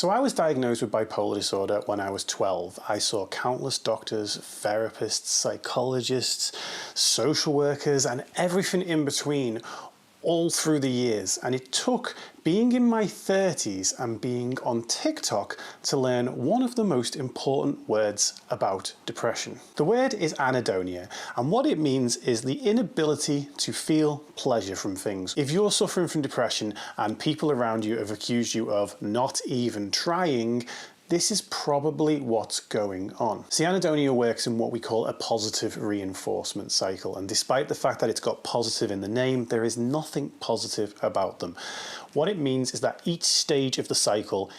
So I was diagnosed with bipolar disorder when I was 12. I saw countless doctors, therapists, psychologists, social workers, and everything in between all through the years. And it took being in my 30s and being on TikTok to learn one of the most important words about depression. The word is anhedonia, and what it means is the inability to feel pleasure from things. If you're suffering from depression and people around you have accused you of not even trying, this is probably what's going on. See, anhedonia works in what we call a positive reinforcement cycle, and despite the fact that it's got positive in the name, there is nothing positive about them. What it means is that each stage of the cycle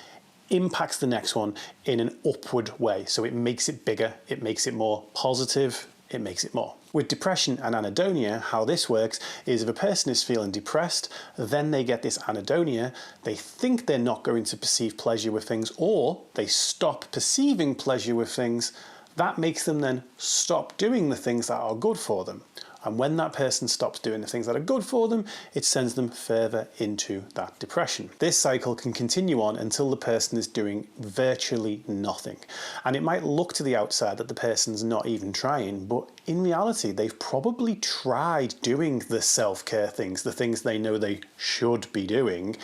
impacts the next one in an upward way. So it makes it bigger, it makes it more positive, it makes it more. With depression and anhedonia, how this works is if a person is feeling depressed, then they get this anhedonia, they think they're not going to perceive pleasure with things, or they stop perceiving pleasure with things. That makes them then stop doing the things that are good for them. And when that person stops doing the things that are good for them, it sends them further into that depression. This cycle can continue on until the person is doing virtually nothing. And it might look to the outside that the person's not even trying, but in reality, they've probably tried doing the self-care things, the things they know they should be doing,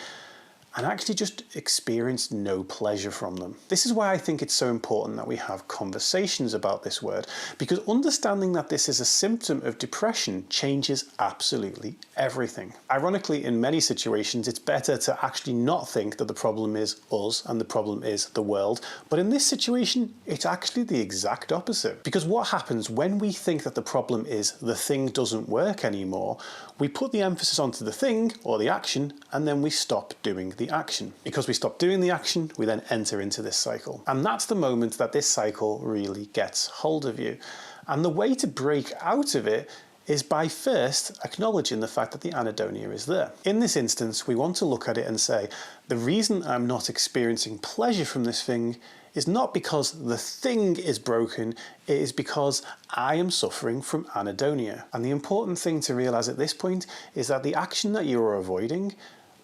and actually just experienced no pleasure from them. This is why I think it's so important that we have conversations about this word, because understanding that this is a symptom of depression changes absolutely everything. Ironically, in many situations, it's better to actually not think that the problem is us and the problem is the world. But in this situation, it's actually the exact opposite. Because what happens when we think that the problem is the thing doesn't work anymore, we put the emphasis onto the thing or the action, and then we stop doing the action. Because we stop doing the action, we then enter into this cycle. And that's the moment that this cycle really gets hold of you. And the way to break out of it is by first acknowledging the fact that the anhedonia is there. In this instance, we want to look at it and say, the reason I'm not experiencing pleasure from this thing is not because the thing is broken, it is because I am suffering from anhedonia. And the important thing to realize at this point is that the action that you are avoiding,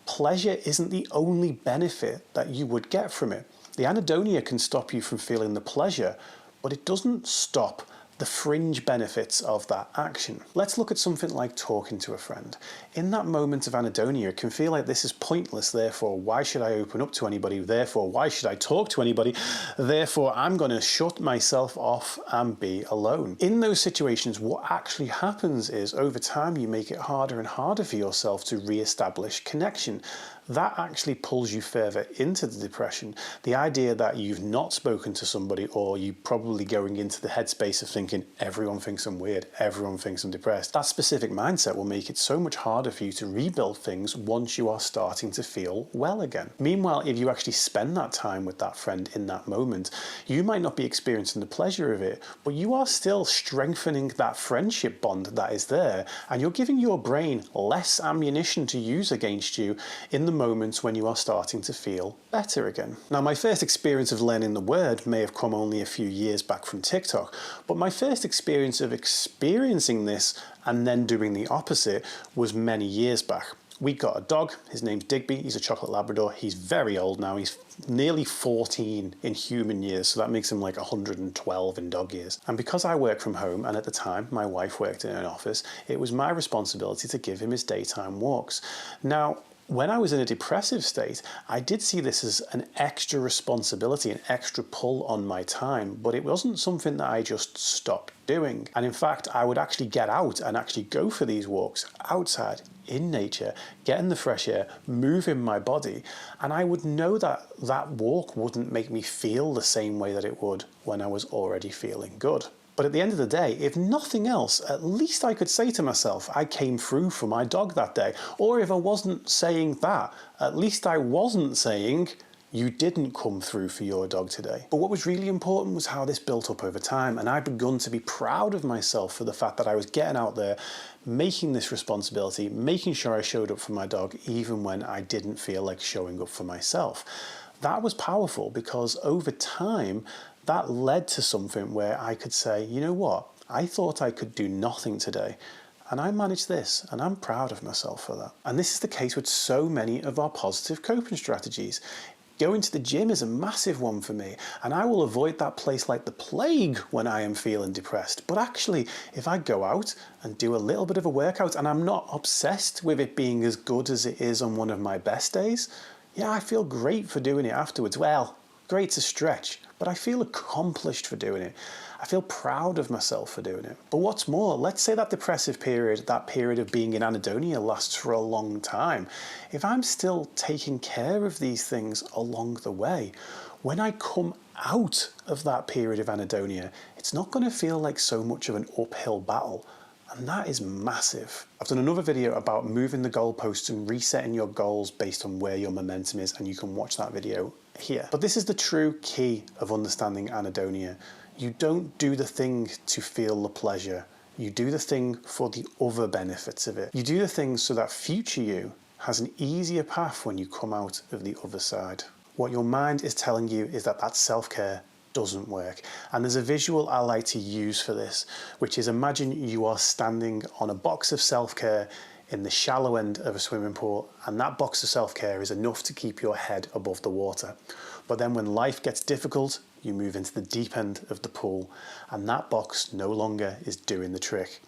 pleasure isn't the only benefit that you would get from it. The anhedonia can stop you from feeling the pleasure, but it doesn't stop the fringe benefits of that action. Let's look at something like talking to a friend. In that moment of anhedonia, it can feel like this is pointless, therefore why should I open up to anybody, therefore why should I talk to anybody, therefore I'm going to shut myself off and be alone. In those situations, what actually happens is over time you make it harder and harder for yourself to re-establish connection. That actually pulls you further into the depression. The idea that you've not spoken to somebody, or you probably going into the headspace of thinking everyone thinks I'm weird, everyone thinks I'm depressed. That specific mindset will make it so much harder for you to rebuild things once you are starting to feel well again. Meanwhile, if you actually spend that time with that friend in that moment, you might not be experiencing the pleasure of it, but you are still strengthening that friendship bond that is there, and you're giving your brain less ammunition to use against you in the moments when you are starting to feel better again. Now, my first experience of learning the word may have come only a few years back from TikTok, but my first experience of experiencing this and then doing the opposite was many years back. We got a dog, his name's Digby, he's a chocolate Labrador, he's very old now, he's nearly 14 in human years, so that makes him like 112 in dog years. And because I work from home, and at the time my wife worked in an office, it was my responsibility to give him his daytime walks. Now, when I was in a depressive state, I did see this as an extra responsibility, an extra pull on my time, but it wasn't something that I just stopped doing. And in fact, I would actually get out and actually go for these walks outside in nature, get in the fresh air, move in my body, and I would know that that walk wouldn't make me feel the same way that it would when I was already feeling good. But at the end of the day, if nothing else, at least I could say to myself, I came through for my dog that day. Or if I wasn't saying that, at least I wasn't saying, you didn't come through for your dog today. But what was really important was how this built up over time, and I'd begun to be proud of myself for the fact that I was getting out there, making this responsibility, making sure I showed up for my dog even when I didn't feel like showing up for myself. That was powerful because over time, that led to something where I could say, you know what, I thought I could do nothing today, and I managed this, and I'm proud of myself for that. And this is the case with so many of our positive coping strategies. Going to the gym is a massive one for me, and I will avoid that place like the plague when I am feeling depressed. But actually, if I go out and do a little bit of a workout, and I'm not obsessed with it being as good as it is on one of my best days, yeah, I feel great for doing it afterwards. Well, great to stretch, but I feel accomplished for doing it. I feel proud of myself for doing it. But what's more, let's say that depressive period, that period of being in anhedonia lasts for a long time. If I'm still taking care of these things along the way, when I come out of that period of anhedonia, it's not going to feel like so much of an uphill battle. And that is massive. I've done another video about moving the goalposts and resetting your goals based on where your momentum is, and you can watch that video here. But this is the true key of understanding anhedonia. You don't do the thing to feel the pleasure. You do the thing for the other benefits of it. You do the things so that future you has an easier path when you come out of the other side. What your mind is telling you is that self-care doesn't work. And there's a visual I like to use for this, which is imagine you are standing on a box of self-care in the shallow end of a swimming pool, and that box of self-care is enough to keep your head above the water. But then when life gets difficult, you move into the deep end of the pool, and that box no longer is doing the trick.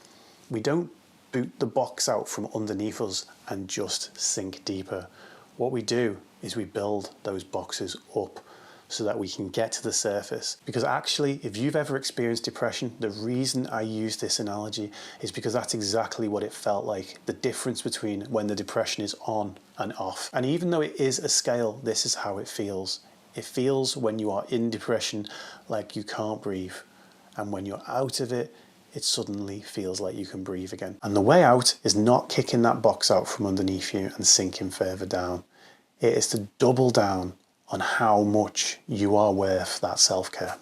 We don't boot the box out from underneath us and just sink deeper. What we do is we build those boxes up so that we can get to the surface. Because actually, if you've ever experienced depression, the reason I use this analogy is because that's exactly what it felt like. The difference between when the depression is on and off. And even though it is a scale, this is how it feels. It feels when you are in depression like you can't breathe. And when you're out of it, it suddenly feels like you can breathe again. And the way out is not kicking that box out from underneath you and sinking further down. It is to double down on how much you are worth that self-care.